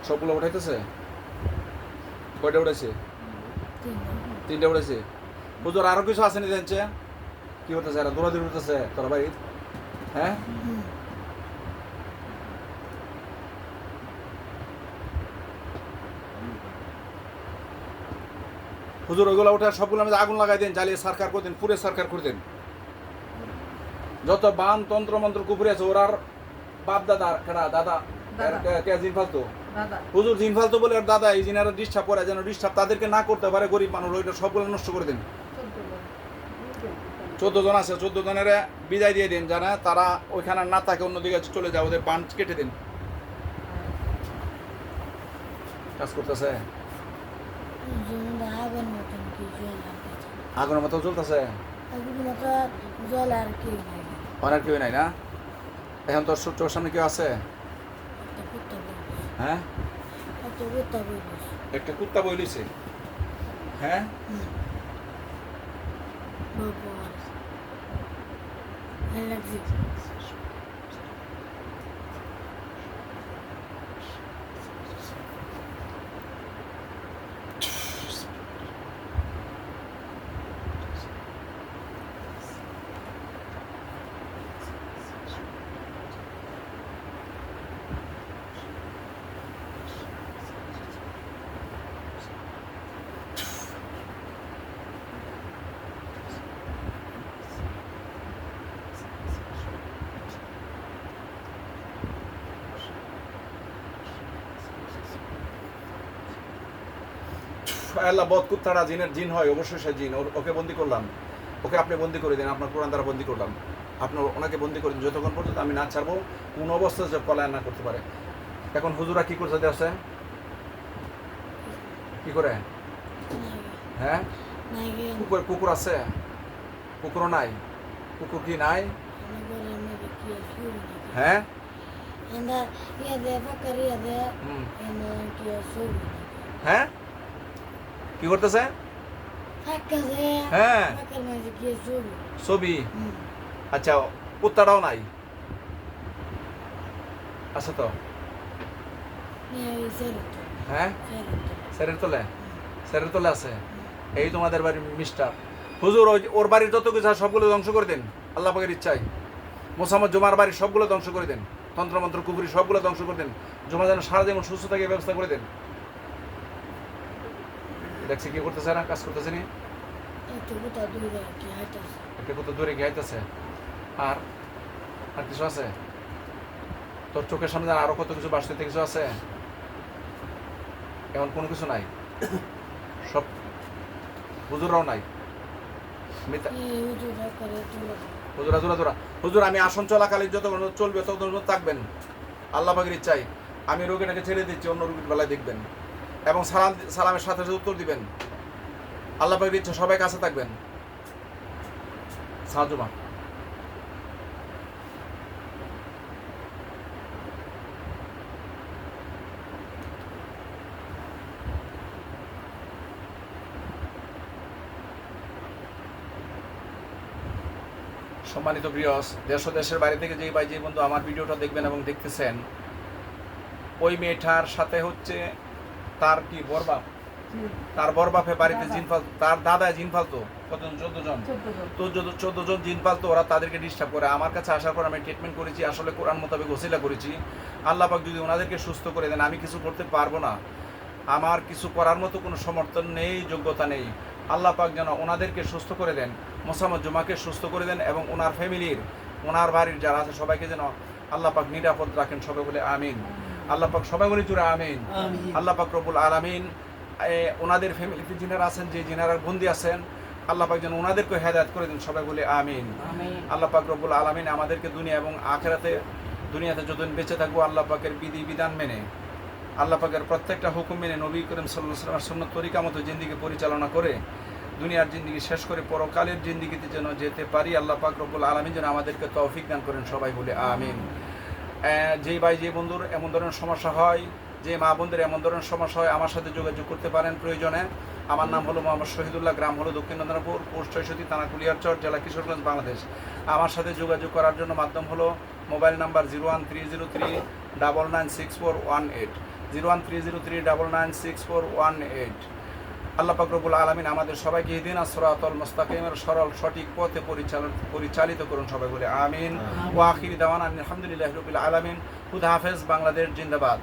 সবগুলো উঠাইতেছে? কয়টা উঠেছে? তিনটা উঠেছে। হুজুর আরো কিছু আছে নি জানছে? কি হতেছে? এরা দৌড়াদৌড়ি উঠতেছে তোর ভাই? হ্যাঁ, হুজুর ওইগুলো উঠে সবগুলো আমি আগুন লাগাই দেন, জ্বালিয়ে সরকার করে দেন, পুরে সরকার করে দেন। যত বান তন্ত্র মন্ত্র কুপুরে আছে ওরার বাপ দাদা কেডা দাদা কে জিন ফালতো হুজুর জিন ফালতো বলে আর দাদা এই জিনারা ডিস্টার্ব করে যেন ডিস্টার্ব তাদেরকে না করতে পারে গরিব মানুষ, ওইটা সবগুলো নষ্ট করে দেন। 14 জন আছে, 14 জনের বিদায় দিয়ে দিন, জানা তারা ওইখানে না থাকে অন্যদিকে চলে যায়, ওদের বান কেটে দিন। কাজ করতেছে, আগুনের মতো চলতেছে, অনেক কেউ নাই না? এখন তোর চোখের সামনে কেউ আছে? হ্যাঁ, একটা কুত্তা বইলিছে। হ্যাঁ, আল্লাহ বদ কুত্তাটা জিনের জিন হয়, অবশ্যই সে জিন। ওকে বন্দি করলাম, ওকে আপনি বন্দি করে দিন, আপনার কোরআন দ্বারা বন্দি করলাম। আপনার ওনাকে বন্দি করে দিন যতক্ষণ পর্যন্ত আমি না ছাড়বো, কোন অবস্থায় যে পলায়ন না করতে পারে। এখন হুজুরা কি করতে আছে? কি করে? হ্যাঁ, কুকুর আছে? কুকুরও নাই? কুকুর কি নাই? হ্যাঁ, হ্যাঁ, কি করতেছে? হ্যাঁ, ছবি। আচ্ছা, কুত্তাটাও নাই? আচ্ছা তো, হ্যাঁ, স্যারের তলে, স্যারের তলে আছে। এই তোমাদের বাড়ির মিস্টার হুজুর, ওর বাড়ির যত কিছু সবগুলো ধ্বংস করে দেন আল্লাহ পাকের ইচ্ছায়। মোসাম্মদ জুমার বাড়ির সবগুলো ধ্বংস করে দেন, তন্ত্রমন্ত্র কুপুরি সবগুলো ধ্বংস করে দেন। জুমা যেন সারা জীবন সুস্থ থাকে ব্যবস্থা করে দেন। দেখছি কি করতেছে না, কাজ করতেছে নি? একটা কত দূরে গিয়ে আইতেছে। আর আর কিছু আছে? তোর চোখের সামনে আরো কত কিছু বাসতে কিছু আছে? এমন কোনো কিছু নাই? সব হুজুররাও নাই? হুজুরা জোরা জোরা হুজুর, আমি আসন চলাকালীন যত চলবে তত থাকবেন আল্লাহ পাকের ইচ্ছায়। আমি রোগীটাকে ছেড়ে দিচ্ছি, অন্য রোগীর বেলায় দেখবেন এবং সালামের সাথে সাথে উত্তর দিবেন। আল্লাহ পাকের ইচ্ছা সবাই কাছে থাকবেন। সাহায্যমা সম্মানিত প্রিয়স, দেশ ও দেশের বাইরে থেকে যেই ভাই যে বন্ধু আমার ভিডিওটা দেখবেন এবং দেখতেছেন, ওই মেয়েটার সাথে হচ্ছে তার কি বরবাপ, তার বরবাপে বাড়িতে জিন ফালতো, তার দাদা জিন ফালতো। কতজন? 14 জন। তো 14 জন জিন ফালতো, ওরা তাদেরকে ডিস্টার্ব করে। আমার কাছে আসার পর আমি ট্রিটমেন্ট করেছি, আসলে কোরআন মোতাবেক ওসিলা করেছি। আল্লাহ পাক যদি ওনাদেরকে সুস্থ করে দেন, আমি কিছু করতে পারবো না, আমার কিছু করার মতো কোনো সমর্থন নেই, যোগ্যতা নেই। আল্লাহ পাক যেন ওনাদেরকে সুস্থ করে দেন, মোসাম্মদ জুমাকে সুস্থ করে দেন এবং ওনার ফ্যামিলির, ওনার বাড়ির যারা আছে সবাইকে যেন আল্লাহ পাক নিরাপদ রাখেন। সবাই বলে আমিন। আল্লাহ পাক সবাই বলে জুড়ে আমিন। আল্লাহ পাক রব্বুল আলামিন ওনাদের ফ্যামিলিতে যিনারা আছেন, যে যিনারা বন্দি আছেন, আল্লাহ পাক যেন ওনাদেরকে হেদায়েত করে দেন। সবাই বলে আমিন। আল্লাহ পাক রব্বুল আলামিন আমাদেরকে দুনিয়া এবং আখিরাতে, দুনিয়াতে যতদিন বেঁচে থাকবো আল্লাহ পাকের বিধি বিধান মেনে, আল্লাহ পাকের প্রত্যেকটা হুকুম মেনে, নবী করিম সাল্লাল্লাহু আলাইহি ওয়াসাল্লামের সুন্নত তরিকা মতো জিন্দিগি পরিচালনা করে দুনিয়ার জিন্দিগি শেষ করে পরকালের জিন্দিগিতে যেন যেতে পারি। আল্লাহ পাক রব্বুল আলামিন যেন আমাদেরকে তৌফিক দান করেন। সবাই বলে আমিন। যেই ভাই যে বন্ধুর এমন ধরনের সমস্যা হয়, যে মা বোনদের এমন ধরনের সমস্যা হয়, আমার সাথে যোগাযোগ করতে পারেন প্রয়োজনে। আমার নাম হলো মোহাম্মদ শহীদুল্লাহ, গ্রাম হলো দক্ষিণ নন্দনপুর, পোস্ট ৬৬, থানা কুলিয়ারচর, জেলা কিশোরগঞ্জ, বাংলাদেশ। আমার সাথে যোগাযোগ করার জন্য মাধ্যম হলো মোবাইল নাম্বার 01303 996418। 0130399641 আল্লাহ পাক রব্বুল আলামিন আমাদের সবাইকে ইহদিনাস সিরাতাল মুস্তাকিমের সরল সঠিক পথে পরিচালিত করুন, সবাই বলে আমিন। ওয়া আখিরি দাওয়ানা আলহামদুলিল্লাহি রাব্বিল আলামিন। খুদা হাফেজ। বাংলাদেশ জিন্দাবাদ।